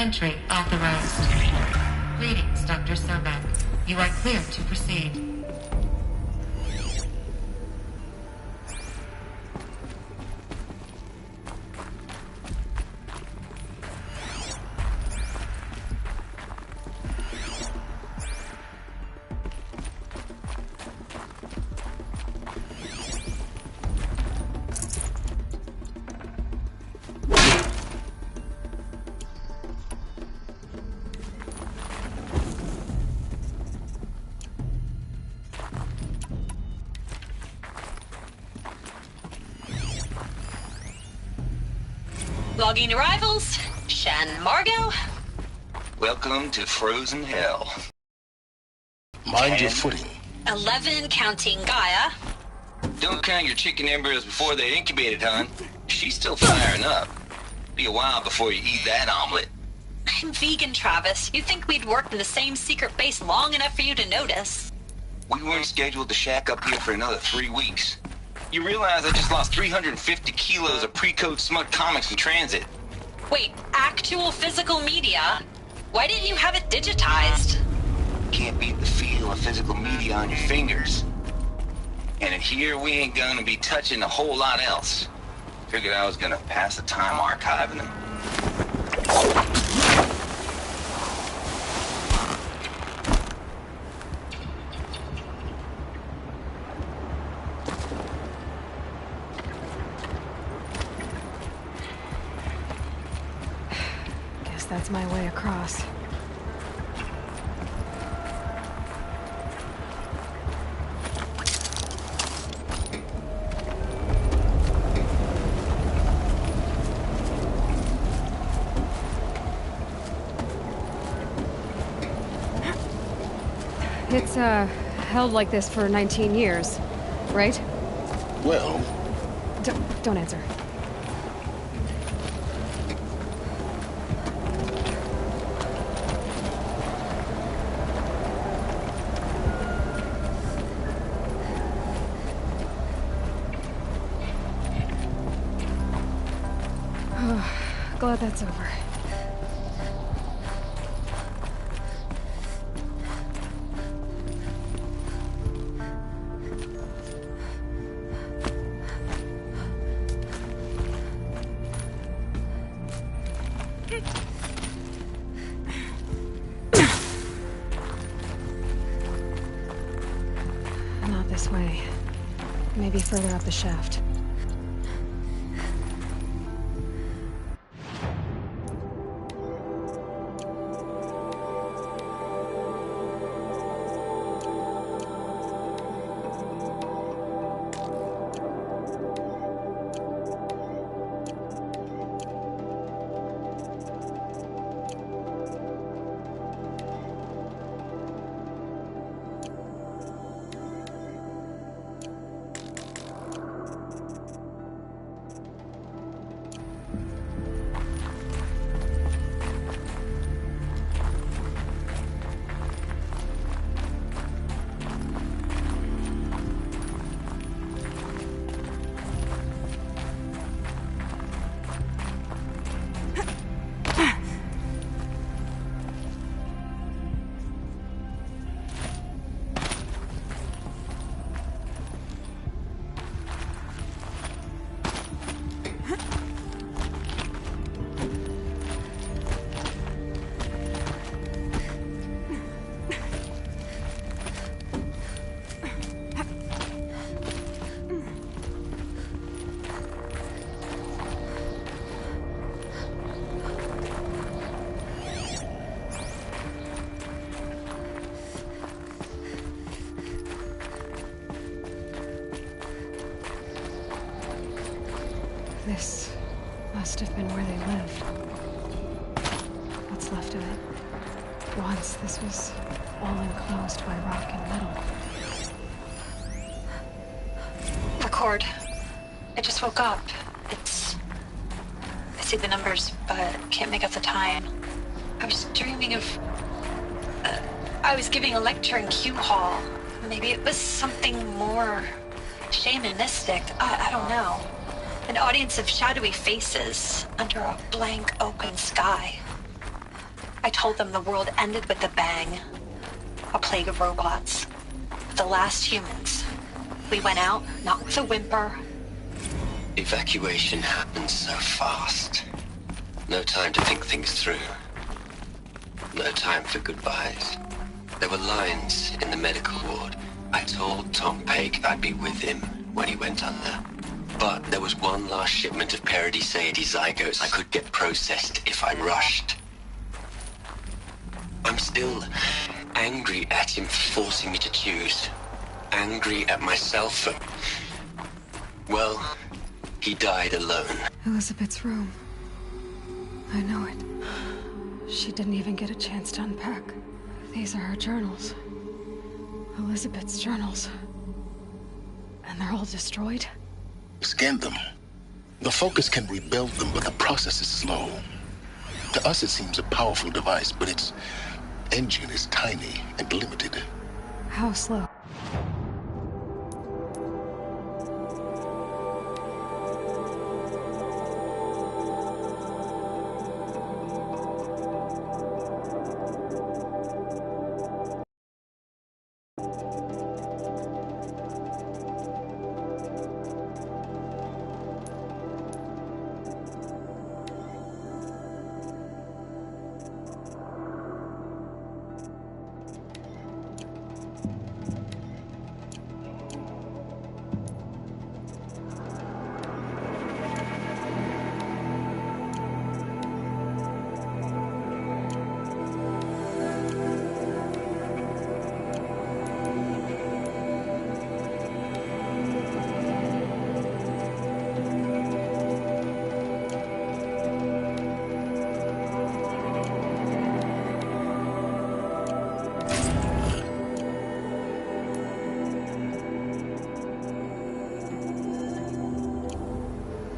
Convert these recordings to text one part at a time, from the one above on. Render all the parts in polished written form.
Entry authorized. Greetings, Dr. Sobek. You are clear to proceed. Logging arrivals. Shen Margot. Welcome to Frozen Hell. Mind your footing. 11 counting Gaia. Don't count your chicken embryos before they're incubated, hon. She's still firing up. Be a while before you eat that omelet. I'm vegan, Travis. You'd think we'd worked in the same secret base long enough for you to notice. We weren't scheduled to shack up here for another 3 weeks. You realize I just lost 350 kilos of pre-code smut comics in transit. Wait, actual physical media? Why didn't you have it digitized? Can't beat the feel of physical media on your fingers. And in here, we ain't gonna be touching a whole lot else. Figured I was gonna pass the time archiving them. That's my way across. It's, held like this for 19 years, right? Well... Don't answer. Glad that's over. Not this way. Maybe further up the shaft. This must have been where they lived. What's left of it. Once this was all enclosed by rock and metal. Record. I just woke up. I see the numbers, but can't make out the time. I was dreaming of... I was giving a lecture in Q Hall. Maybe it was something more shamanistic. I don't know. An audience of shadowy faces under a blank open sky. I told them the world ended with a bang. A plague of robots. The last humans. We went out, not with a whimper. Evacuation happened so fast. No time to think things through. No time for goodbyes. There were lines in the medical ward. I told Tom Paik I'd be with him when he went under. But there was one last shipment of Paradiseidae zygotes I could get processed if I rushed. I'm still angry at him for forcing me to choose. Angry at myself for... well, he died alone. Elizabeth's room. I know it. She didn't even get a chance to unpack. These are her journals. Elizabeth's journals. And they're all destroyed? Scan them. The Focus can rebuild them, but the process is slow. To us, it seems a powerful device, but its engine is tiny and limited. How slow?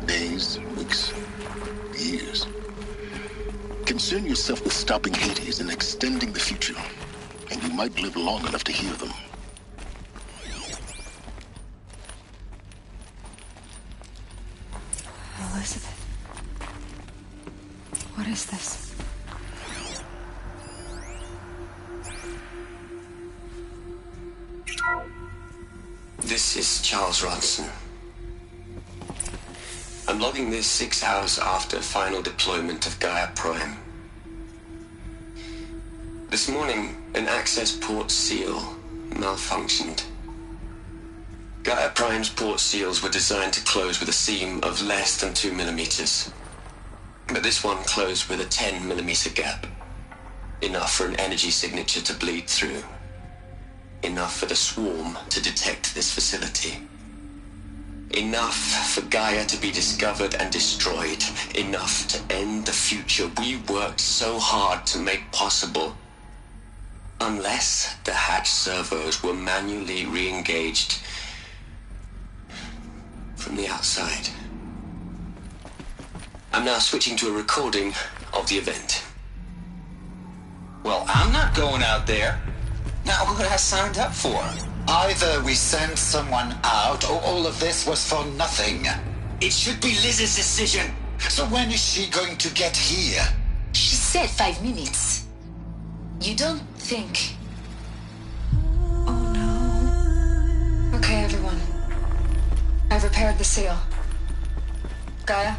Days, weeks, years. Concern yourself with stopping Hades and extending the future, and you might live long enough to hear them. Elizabeth. What is this? This is Charles Ronson. I'm logging this 6 hours after final deployment of Gaia Prime. This morning, an access port seal malfunctioned. Gaia Prime's port seals were designed to close with a seam of less than 2 millimeters. But this one closed with a 10 millimeter gap. Enough for an energy signature to bleed through. Enough for the swarm to detect this facility. Enough for Gaia to be discovered and destroyed. Enough to end the future we worked so hard to make possible. Unless the hatch servos were manually re-engaged from the outside. I'm now switching to a recording of the event. Well, I'm not going out there. Not what I signed up for. Either we send someone out, or all of this was for nothing. It should be Liz's decision. So when is she going to get here? She said 5 minutes. You don't think... Oh no. Okay, everyone. I've repaired the seal. Gaia?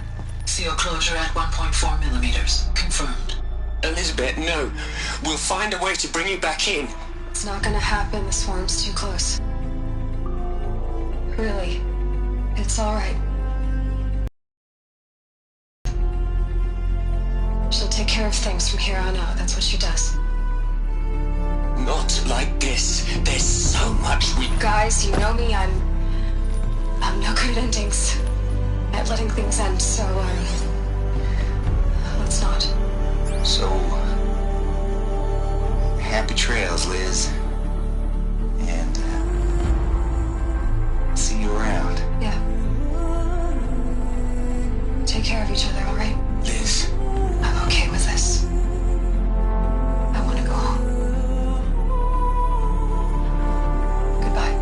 Seal closure at 1.4 millimeters. Confirmed. Elizabeth, no. We'll find a way to bring you back in. It's not gonna happen. The swarm's too close. Really. It's alright. She'll take care of things from here on out. That's what she does. Not like this. There's so much we... Guys, you know me. I'm no good at endings. At letting things end, so, let's not. So, happy trails, Liz. And, see you around. Yeah. Take care of each other, alright? Liz. I'm okay with this. I want to go home. Goodbye.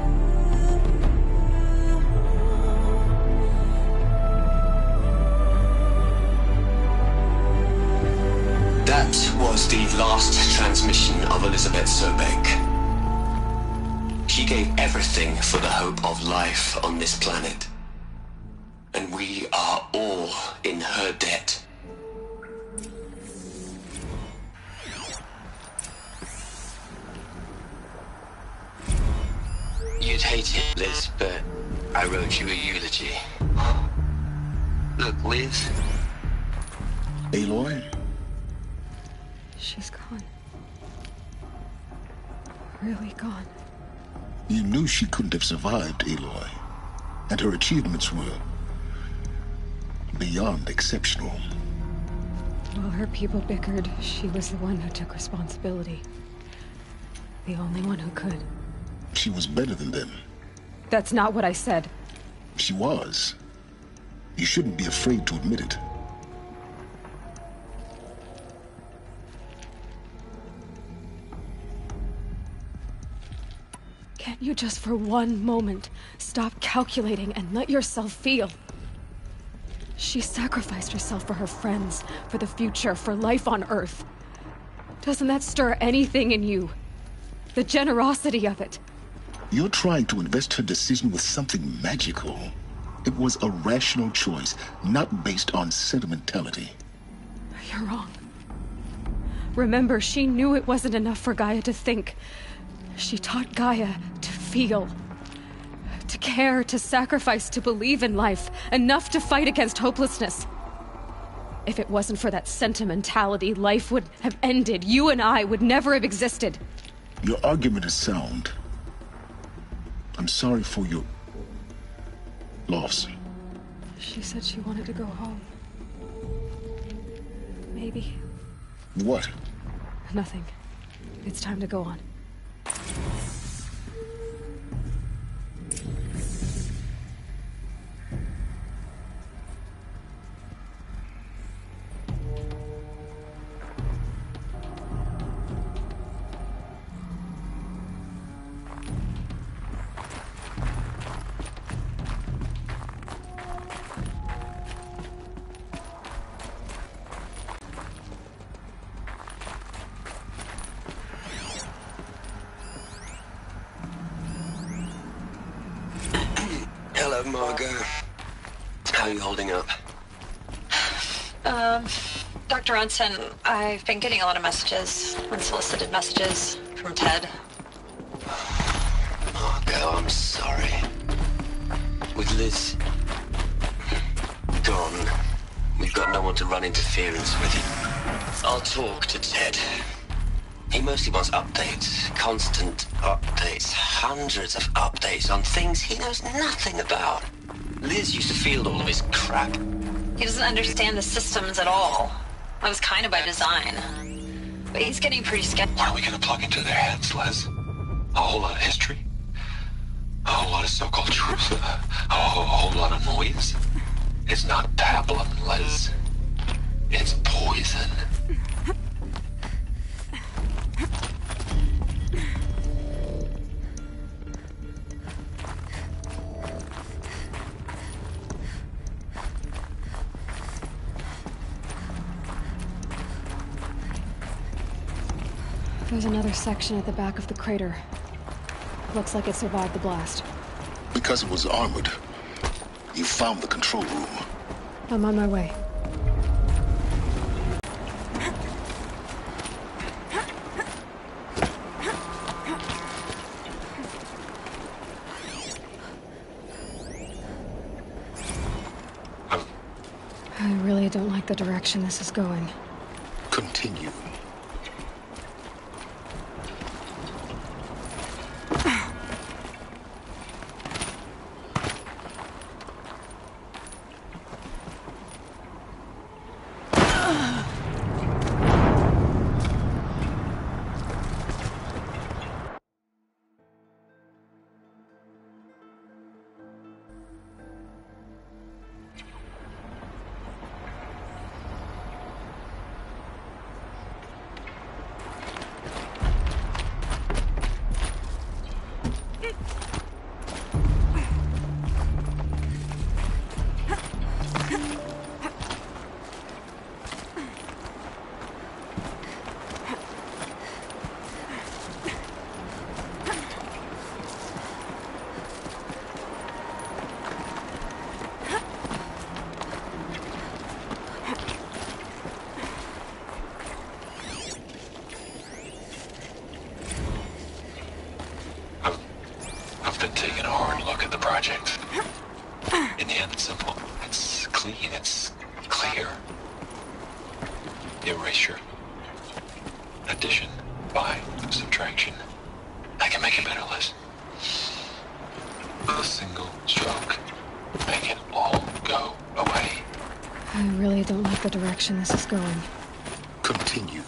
That was the last transmission of Elizabeth Sobek. She gave everything for the hope of life on this planet. And we are all in her debt. You'd hate it, Liz, but I wrote you a eulogy. Look, Liz. Aloy? She's gone. Really gone. You knew she couldn't have survived, Aloy. And her achievements were beyond exceptional. While her people bickered, she was the one who took responsibility. The only one who could. She was better than them. That's not what I said. She was. You shouldn't be afraid to admit it. Can't you just for one moment stop calculating and let yourself feel? She sacrificed herself for her friends, for the future, for life on Earth. Doesn't that stir anything in you? The generosity of it. You're trying to invest her decision with something magical. It was a rational choice, not based on sentimentality. You're wrong. Remember, she knew it wasn't enough for Gaia to think. She taught Gaia to feel. To care, to sacrifice, to believe in life. Enough to fight against hopelessness. If it wasn't for that sentimentality, life would have ended. You and I would never have existed. Your argument is sound. I'm sorry for your loss. She said she wanted to go home. Maybe. What? Nothing. It's time to go on. Hello, Margot. How are you holding up? Dr. Ronson, I've been getting a lot of messages, unsolicited messages from Ted. Margot, I'm sorry. With Liz gone, we've got no one to run interference with it. I'll talk to Ted. He mostly wants updates, constant updates, hundreds of updates on things he knows nothing about. Liz used to field all of his crap. He doesn't understand the systems at all. That was kind of by design. But he's getting pretty skeptical. What are we gonna plug into their heads, Liz? A whole lot of history? A whole lot of so-called truth? A whole lot of noise? It's not pablum, Liz. It's poison. There's another section at the back of the crater. Looks like it survived the blast. Because it was armored, you found the control room. I'm on my way. I really don't like the direction this is going. Continue. the project. In the end, it's simple. It's clean. It's clear. Erasure. Addition. By. Subtraction. I can make it better, Liz. With a single stroke. Make it all go away. I really don't like the direction this is going. Continue.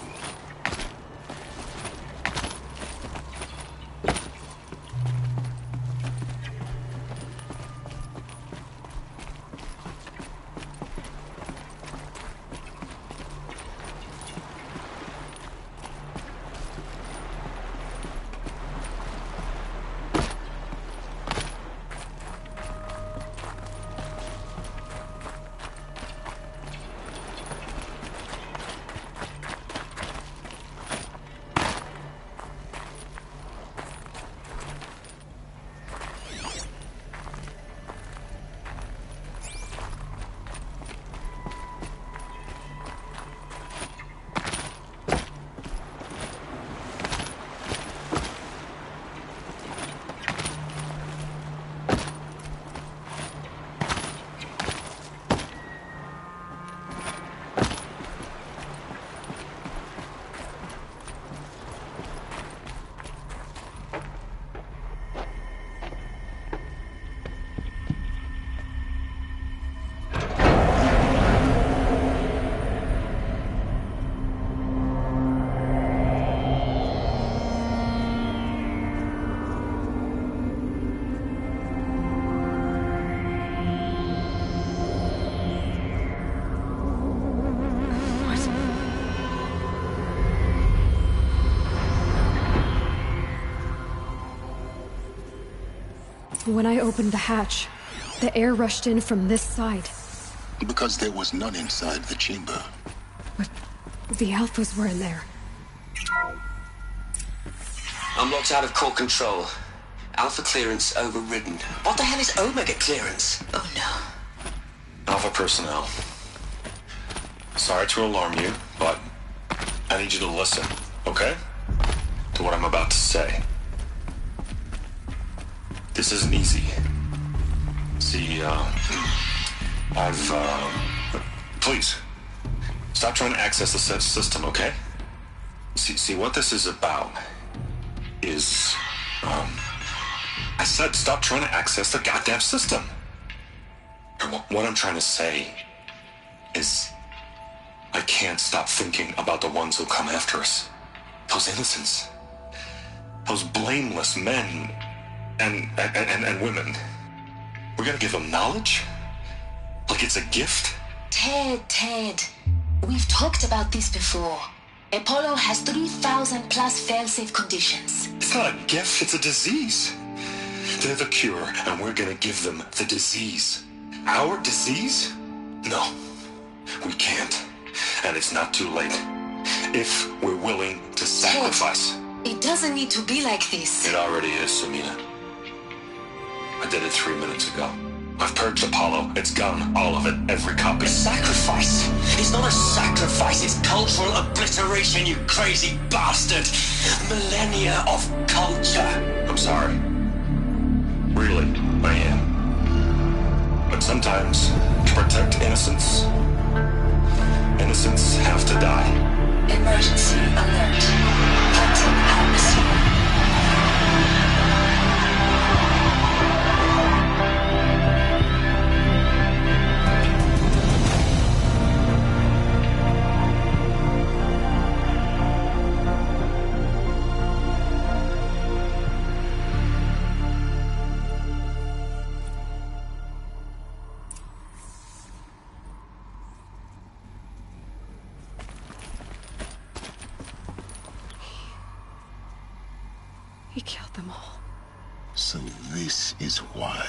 When I opened the hatch, the air rushed in from this side. Because there was none inside the chamber. But the Alphas were in there. I'm locked out of core control. Alpha clearance overridden. What the hell is Omega clearance? Oh no. Alpha personnel. Sorry to alarm you, but I need you to listen, okay? To what I'm about to say. This isn't easy. See, please, stop trying to access the system, okay? See, what this is about is, I said stop trying to access the goddamn system. And what I'm trying to say is, I can't stop thinking about the ones who come after us. Those innocents. Those blameless men and women. We're gonna give them knowledge? Like it's a gift? Ted. We've talked about this before. Apollo has 3,000 plus fail-safe conditions. It's not a gift, it's a disease. They're the cure, and we're gonna give them the disease. Our disease? No, we can't. And it's not too late. If we're willing to sacrifice. Ted, it doesn't need to be like this. It already is, Samina. I did it 3 minutes ago. I've purged Apollo. It's gone. All of it. Every copy. A sacrifice? It's not a sacrifice. It's cultural obliteration, you crazy bastard. Millennia of culture. I'm sorry. Really, I am. But sometimes, to protect innocence, innocents have to die. Emergency alert. Contact atmosphere. He killed them all. So this is why.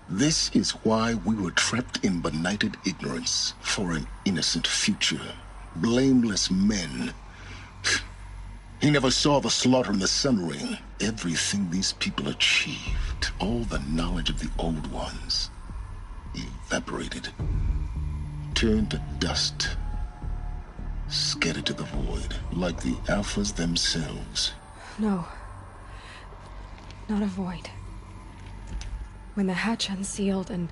This is why we were trapped in benighted ignorance for an innocent future. Blameless men. He never saw the slaughter in the Sun Ring. Everything these people achieved, all the knowledge of the old ones, evaporated, turned to dust, scattered to the void, like the Alphas themselves. No. Not a void. When the hatch unsealed and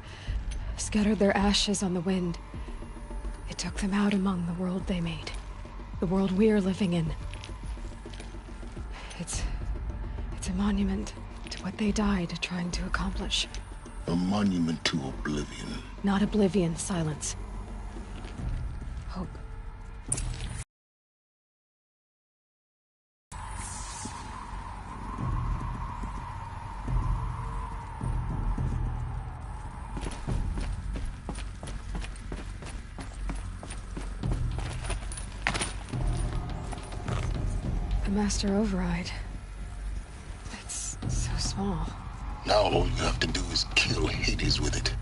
scattered their ashes on the wind, it took them out among the world they made. The world we're living in. It's a monument to what they died trying to accomplish. A monument to oblivion. Not oblivion, Silence. Hope. The Master Override. It's so small. Now all you have to do is kill Hades with it.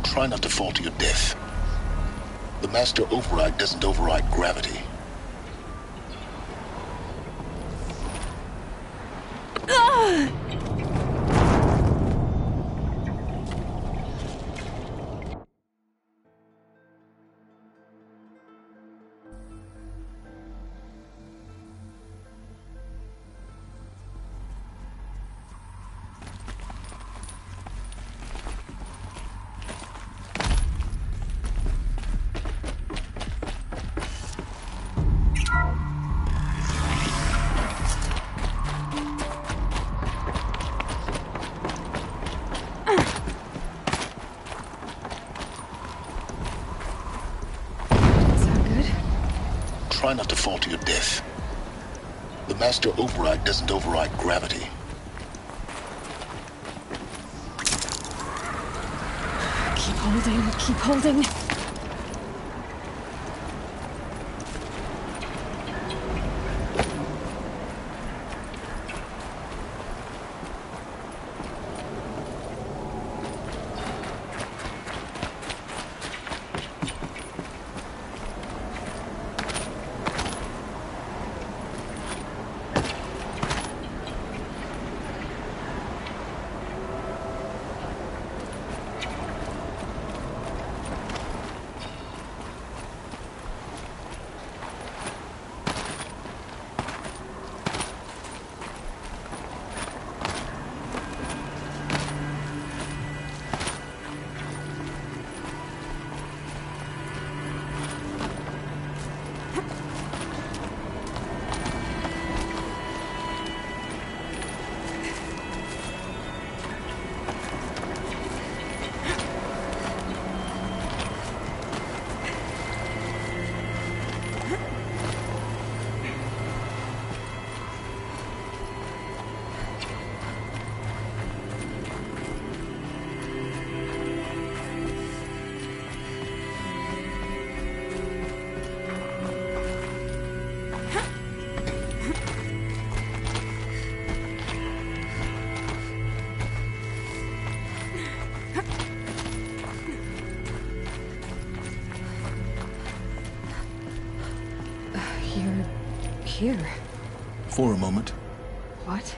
Try not to fall to your death. The Master Override doesn't override gravity. Try not to fall to your death. The Master Override doesn't override gravity. Keep holding, keep holding. Here. For a moment. What?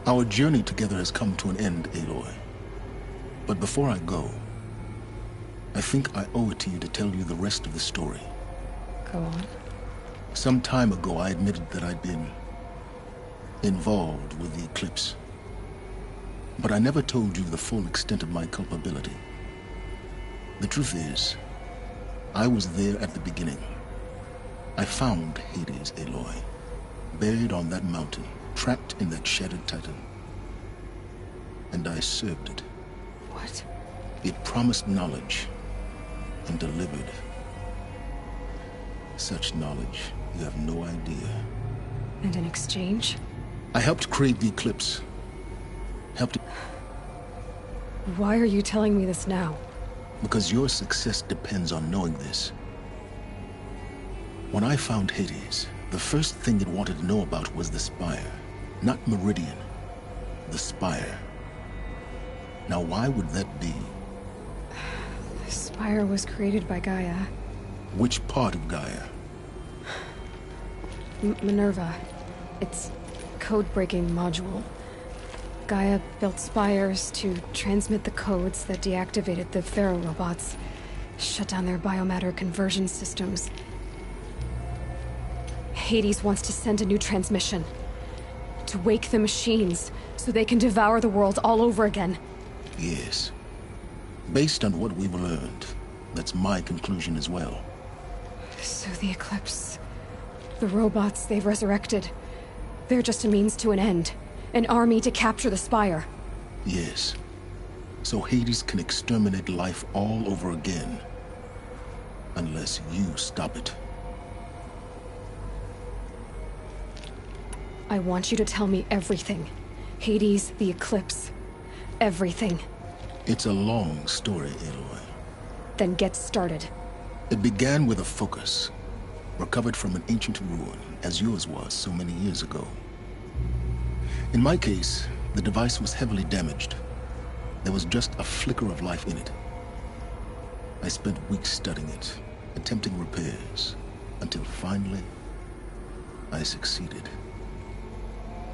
Our journey together has come to an end, Aloy. But before I go, I think I owe it to you to tell you the rest of the story. Go on. Some time ago, I admitted that I'd been involved with the eclipse. But I never told you the full extent of my culpability. The truth is, I was there at the beginning. I found Hades, Aloy, buried on that mountain, trapped in that shattered titan. And I served it. What? It promised knowledge and delivered. Such knowledge, you have no idea. And in exchange? I helped create the eclipse. Helped Why are you telling me this now? Because your success depends on knowing this. When I found Hades, the first thing it wanted to know about was the Spire. Not Meridian. The Spire. Now why would that be? The Spire was created by Gaia. Which part of Gaia? Minerva. Its code-breaking module. Gaia built spires to transmit the codes that deactivated the Pharaoh robots, shut down their biomatter conversion systems. Hades wants to send a new transmission. To wake the machines, so they can devour the world all over again. Yes. Based on what we've learned, that's my conclusion as well. So the Eclipse... the robots they've resurrected... they're just a means to an end. An army to capture the Spire. Yes. So Hades can exterminate life all over again. Unless you stop it. I want you to tell me everything. Hades, the Eclipse. Everything. It's a long story, Aloy. Then get started. It began with a focus. Recovered from an ancient ruin, as yours was so many years ago. In my case, the device was heavily damaged. There was just a flicker of life in it. I spent weeks studying it, attempting repairs, until finally, I succeeded.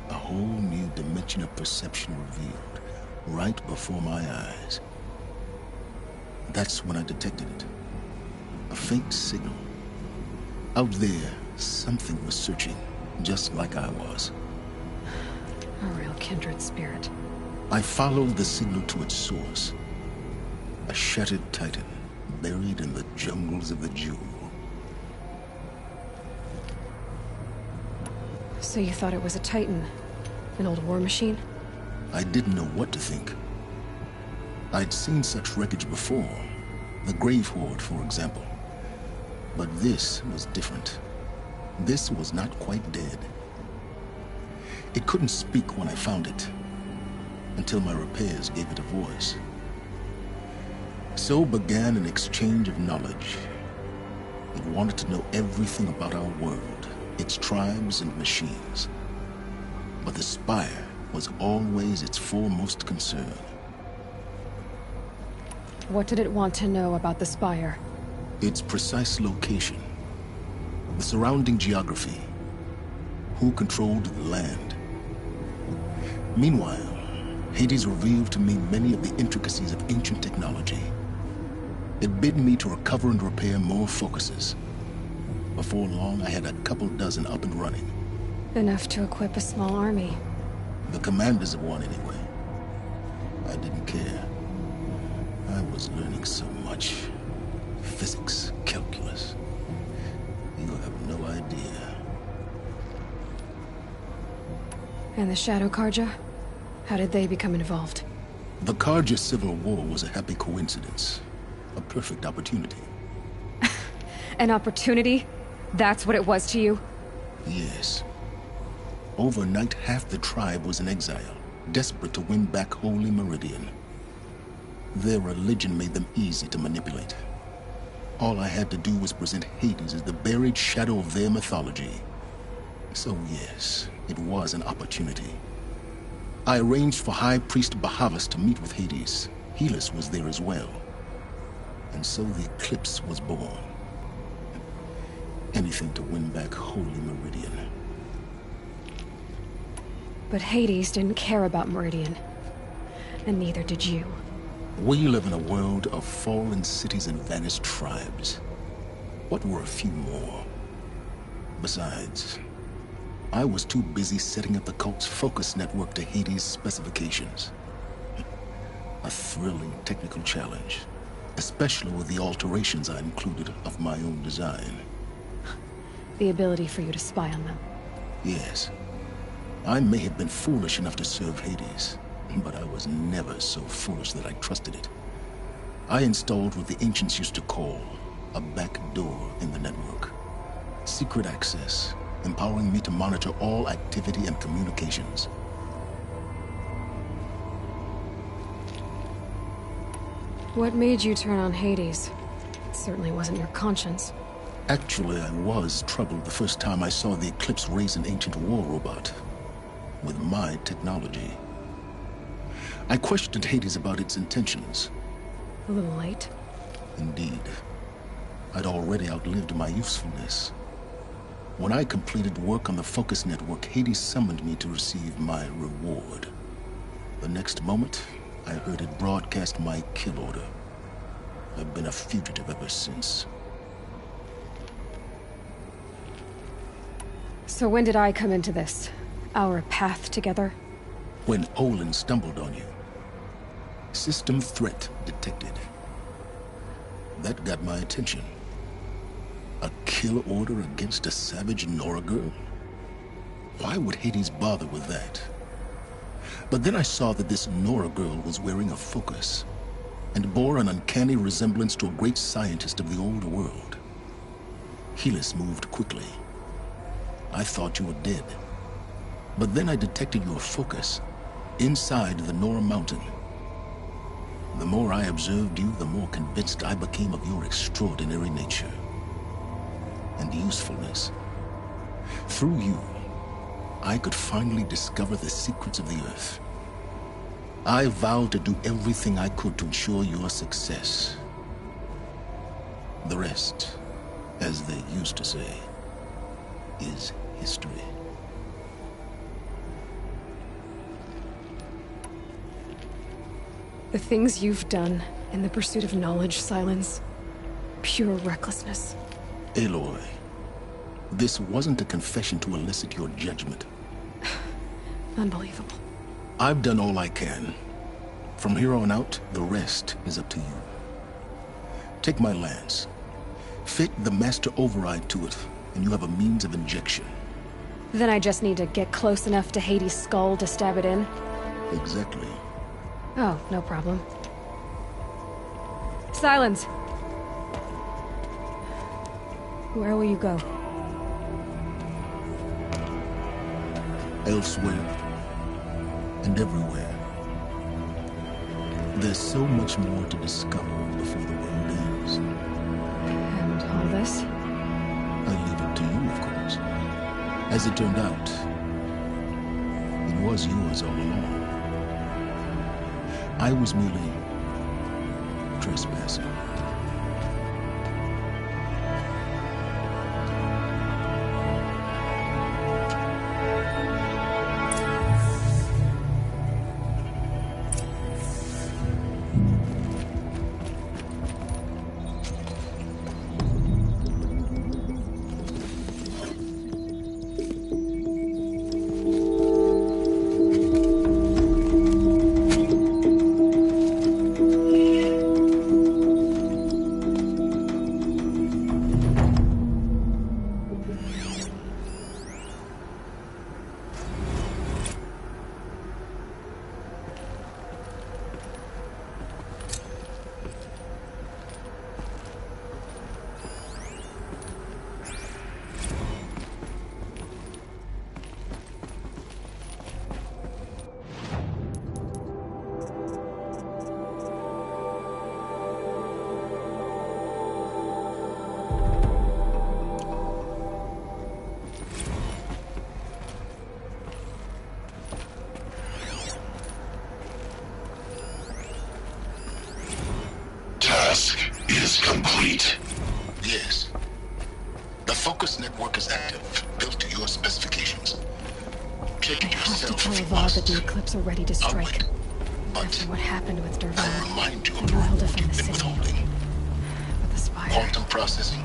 A whole new dimension of perception revealed, right before my eyes. That's when I detected it. A faint signal. Out there, something was searching, just like I was. A real kindred spirit. I followed the signal to its source. A shattered titan, buried in the jungles of the Jewel. So you thought it was a titan? An old war machine? I didn't know what to think. I'd seen such wreckage before. The Grave Horde, for example. But this was different. This was not quite dead. It couldn't speak when I found it, until my repairs gave it a voice. So began an exchange of knowledge. It wanted to know everything about our world, its tribes and machines. But the Spire was always its foremost concern. What did it want to know about the Spire? Its precise location, the surrounding geography, who controlled the land. Meanwhile, Hades revealed to me many of the intricacies of ancient technology. It bid me to recover and repair more focuses. Before long, I had a couple dozen up and running. Enough to equip a small army. The commanders of one, anyway. I didn't care. I was learning so much. Physics, calculus. You have no idea. And the Shadow Carja? How did they become involved? The Carja Civil War was a happy coincidence. A perfect opportunity. An opportunity? That's what it was to you? Yes. Overnight, half the tribe was in exile, desperate to win back Holy Meridian. Their religion made them easy to manipulate. All I had to do was present Hades as the buried shadow of their mythology. So yes, it was an opportunity. I arranged for High Priest Bahavas to meet with Hades. Helis was there as well. And so the Eclipse was born. Anything to win back Holy Meridian. But Hades didn't care about Meridian. And neither did you. We live in a world of fallen cities and vanished tribes. What were a few more? Besides, I was too busy setting up the cult's focus network to Hades' specifications. A thrilling technical challenge, especially with the alterations I included of my own design. The ability for you to spy on them. Yes. I may have been foolish enough to serve Hades, but I was never so foolish that I trusted it. I installed what the ancients used to call a back door in the network. Secret access, empowering me to monitor all activity and communications. What made you turn on Hades? It certainly wasn't your conscience. Actually, I was troubled the first time I saw the Eclipse raise an ancient war robot with my technology. I questioned Hades about its intentions. A little late. Indeed. I'd already outlived my usefulness. When I completed work on the Focus Network, Hades summoned me to receive my reward. The next moment, I heard it broadcast my kill order. I've been a fugitive ever since. So when did I come into this? Our path together? When Olin stumbled on you. System threat detected. That got my attention. A kill order against a savage Nora girl? Why would Hades bother with that? But then I saw that this Nora girl was wearing a focus, and bore an uncanny resemblance to a great scientist of the old world. Helis moved quickly. I thought you were dead. But then I detected your focus inside the Nora Mountain. The more I observed you, the more convinced I became of your extraordinary nature and usefulness. Through you, I could finally discover the secrets of the Earth. I vowed to do everything I could to ensure your success. The rest, as they used to say, is history. The things you've done in the pursuit of knowledge, Silence. Pure recklessness. Aloy, this wasn't a confession to elicit your judgment. Unbelievable. I've done all I can. From here on out, the rest is up to you. Take my lance. Fit the master override to it, and you have a means of injection. Then I just need to get close enough to Hades' skull to stab it in? Exactly. Oh, no problem. Silence! Where will you go? Elsewhere. And everywhere. There's so much more to discover before the world ends. And all this? I leave it to you, of course. As it turned out, it was yours all along. I was merely trespassing. Complete. Yes. The Focus Network is active, built to your specifications. Check it yourself. I have to tell Avad that the Eclipse are ready to strike. After what happened with Dervahl, I remind you I of know the he'll reward defend you've the been city. withholding. But the Spire... Quantum processing.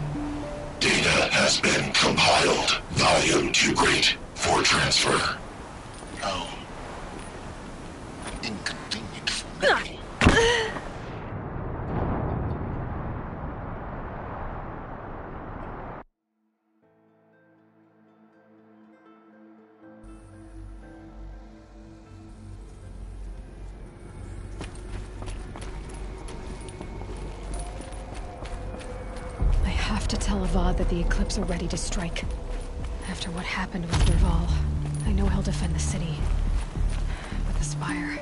Data has been compiled. Volume too great for transfer. How inconvenient for me. Tell Avad that the Eclipse are ready to strike. After what happened with Dervahl, I know he'll defend the city. But the Spire...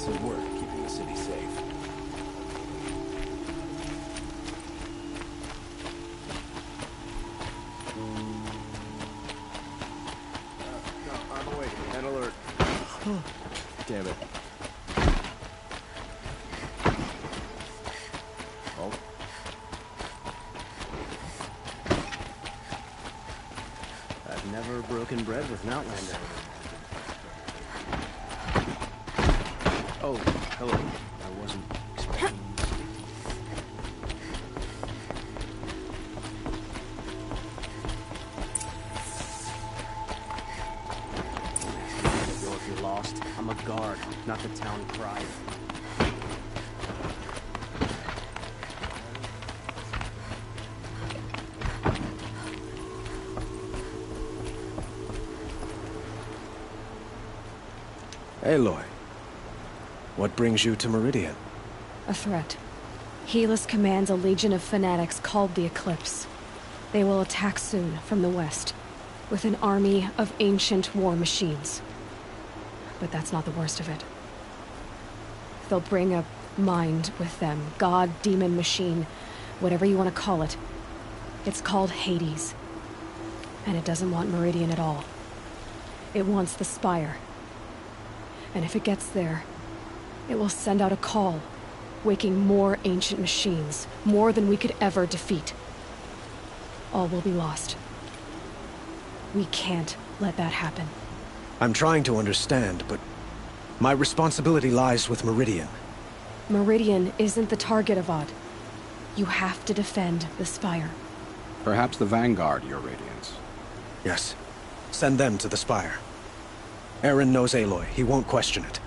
decent work keeping the city safe. No, I'm awake. And alert. Damn it. Oh. I've never broken bread with an Outlander. Oh, hello. I wasn't expecting you to speak. Go if you're lost. I'm a guard, not the town pride. Aloy. What brings you to Meridian? A threat. Helis commands a legion of fanatics called the Eclipse. They will attack soon from the west, with an army of ancient war machines. But that's not the worst of it. They'll bring a mind with them, god, demon, machine, whatever you want to call it. It's called Hades. And it doesn't want Meridian at all. It wants the Spire. And if it gets there, it will send out a call, waking more ancient machines, more than we could ever defeat. All will be lost. We can't let that happen. I'm trying to understand, but my responsibility lies with Meridian. Meridian isn't the target, Avad. You have to defend the Spire. Perhaps the Vanguard, Your Radiance. Yes. Send them to the Spire. Eren knows Aloy. He won't question it.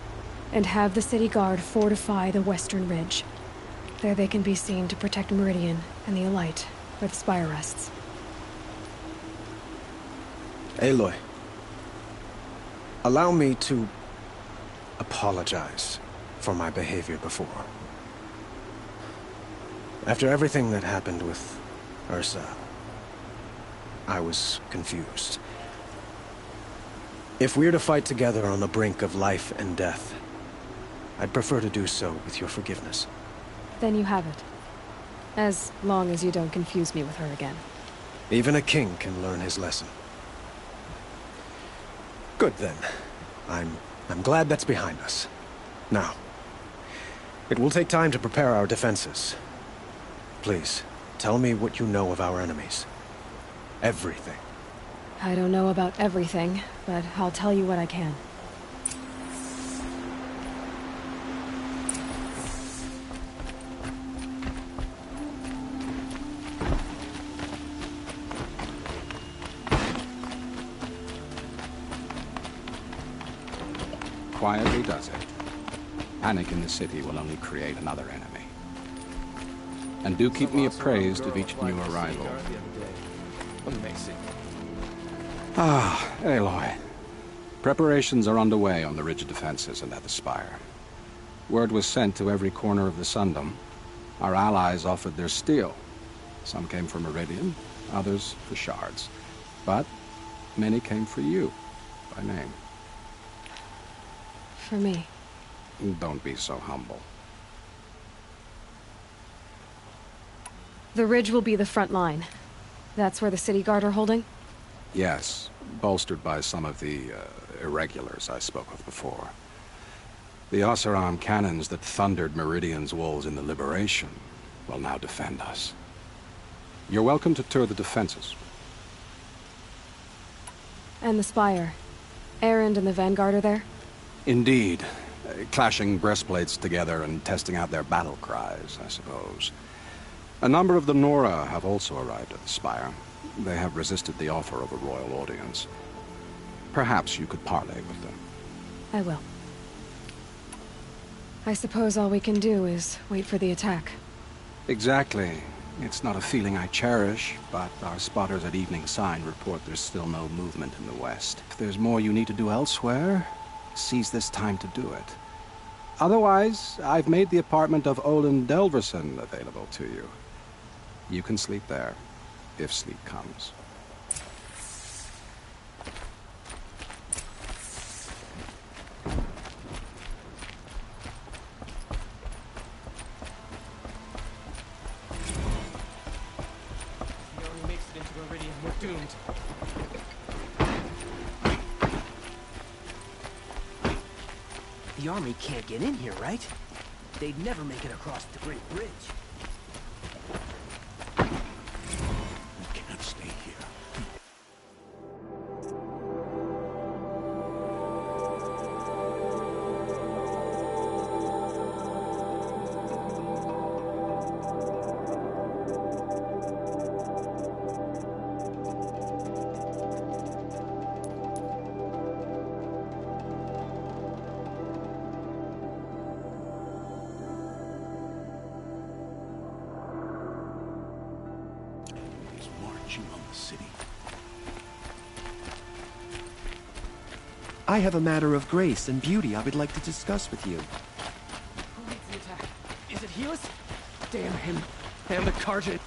And have the city guard fortify the western ridge. There they can be seen to protect Meridian and the Elite, where the Spire rests. Aloy. Allow me to apologize for my behavior before. After everything that happened with Ursa, I was confused. If we're to fight together on the brink of life and death, I'd prefer to do so with your forgiveness. Then you have it. As long as you don't confuse me with her again. Even a king can learn his lesson. Good then. I'm glad that's behind us. Now, it will take time to prepare our defenses. Please, tell me what you know of our enemies. Everything. I don't know about everything, but I'll tell you what I can. Quietly does it. Panic in the city will only create another enemy. And do keep me appraised of each new arrival. Amazing. Ah, Aloy. Preparations are underway on the ridge of defenses and at the Spire. Word was sent to every corner of the Sundom. Our allies offered their steel. Some came for Meridian, others for shards. But many came for you, by name. For me. Don't be so humble. The ridge will be the front line. That's where the city guard are holding? Yes, bolstered by some of the irregulars I spoke of before. The Oseram cannons that thundered Meridian's walls in the Liberation will now defend us. You're welcome to tour the defenses. And the Spire. Erend and the Vanguard are there? Indeed. Clashing breastplates together and testing out their battle cries, I suppose. A number of the Nora have also arrived at the Spire. They have resisted the offer of a royal audience. Perhaps you could parley with them. I will. I suppose all we can do is wait for the attack. Exactly. It's not a feeling I cherish, but our spotters at Evening Sign report there's still no movement in the west. If there's more you need to do elsewhere, seize this time to do it. Otherwise, I've made the apartment of Olin Delverson available to you. You can sleep there, if sleep comes. doomed. The army can't get in here, right? They'd never make it across the Great Bridge. We can't stay here. I have a matter of grace and beauty I would like to discuss with you. Who leads the attack? Is it Helis? Damn him. And the Carja.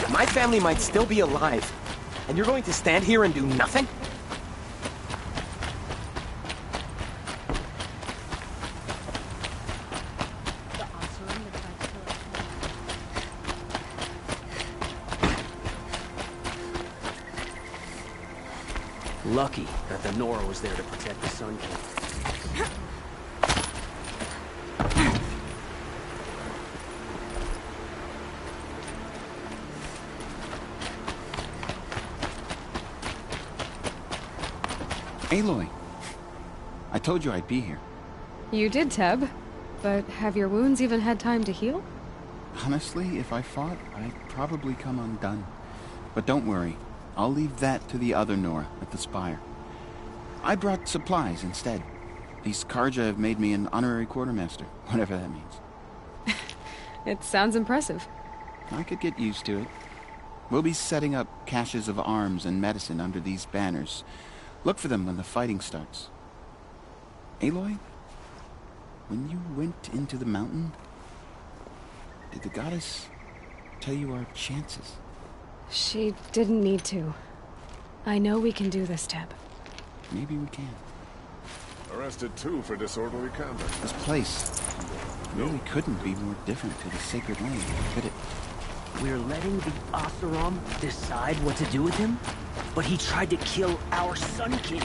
My family might still be alive, and you're going to stand here and do nothing? Lucky that the Nora was there to protect the Sun King. Aloy, I told you I'd be here. You did, Teb. But have your wounds even had time to heal? Honestly, if I fought, I'd probably come undone. But don't worry, I'll leave that to the other Nora at the Spire. I brought supplies instead. These Carja have made me an honorary quartermaster, whatever that means. It sounds impressive. I could get used to it. We'll be setting up caches of arms and medicine under these banners. Look for them when the fighting starts. Aloy, when you went into the mountain, did the goddess tell you our chances? She didn't need to. I know we can do this, Teb. Maybe we can. Arrested too for disorderly conduct. This place really couldn't be more different to the Sacred Land, could it? We're letting the Oseram decide what to do with him? But he tried to kill our Sun King.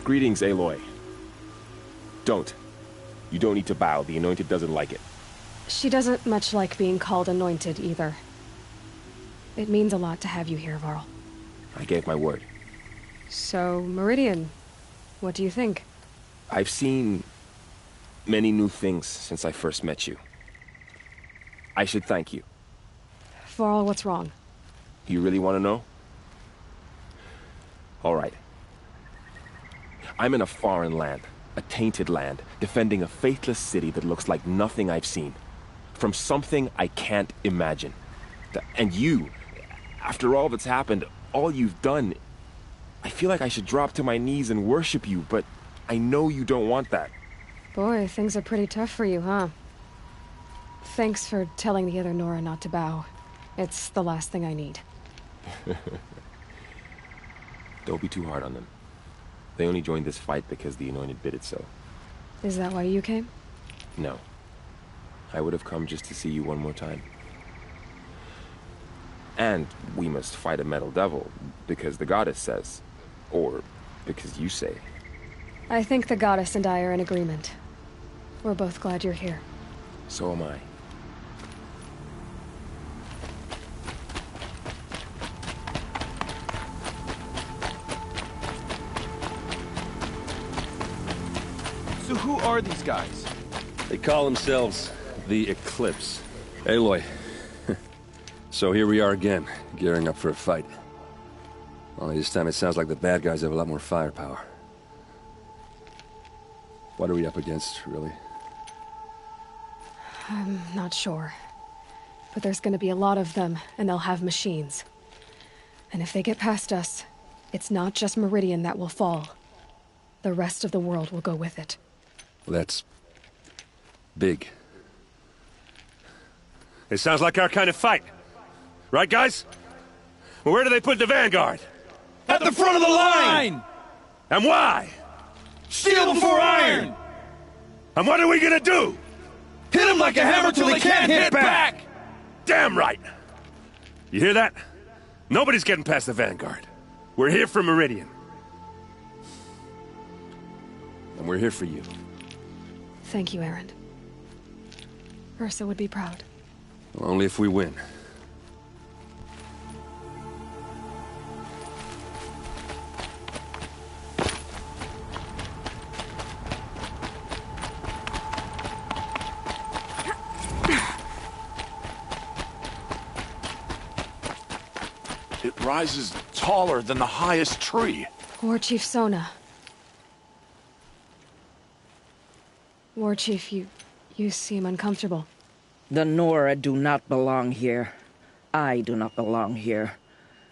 Greetings, Aloy. Don't. You don't need to bow. The Anointed doesn't like it. She doesn't much like being called Anointed, either. It means a lot to have you here, Varl. I gave my word. So, Meridian, what do you think? I've seen many new things since I first met you. I should thank you. Varl, what's wrong? You really want to know? All right. I'm in a foreign land, a tainted land, defending a faithless city that looks like nothing I've seen. From something I can't imagine. And you, after all that's happened, all you've done, I feel like I should drop to my knees and worship you, but I know you don't want that. Boy, things are pretty tough for you, huh? Thanks for telling the other Nora not to bow. It's the last thing I need. Don't be too hard on them. They only joined this fight because the Anointed bid it so. Is that why you came? No. I would have come just to see you one more time. And we must fight a metal devil, because the goddess says. Or because you say. I think the goddess and I are in agreement. We're both glad you're here. So am I. So who are these guys? They call themselves the Eclipse. Aloy. So here we are again, gearing up for a fight. Only this time it sounds like the bad guys have a lot more firepower. What are we up against, really? I'm not sure. But there's gonna be a lot of them, and they'll have machines. And if they get past us, it's not just Meridian that will fall. The rest of the world will go with it. Well, that's big. It sounds like our kind of fight. Right, guys? Well, where do they put the Vanguard? At the front of the line! And why? Steel before iron! And what are we gonna do? Hit them like a hammer till they can't hit back! Damn right! You hear that? Nobody's getting past the Vanguard. We're here for Meridian. And we're here for you. Thank you, Erend. Ursa would be proud. Well, only if we win. It rises taller than the highest tree. War Chief Sona. War Chief, you seem uncomfortable. The Nora do not belong here. I do not belong here.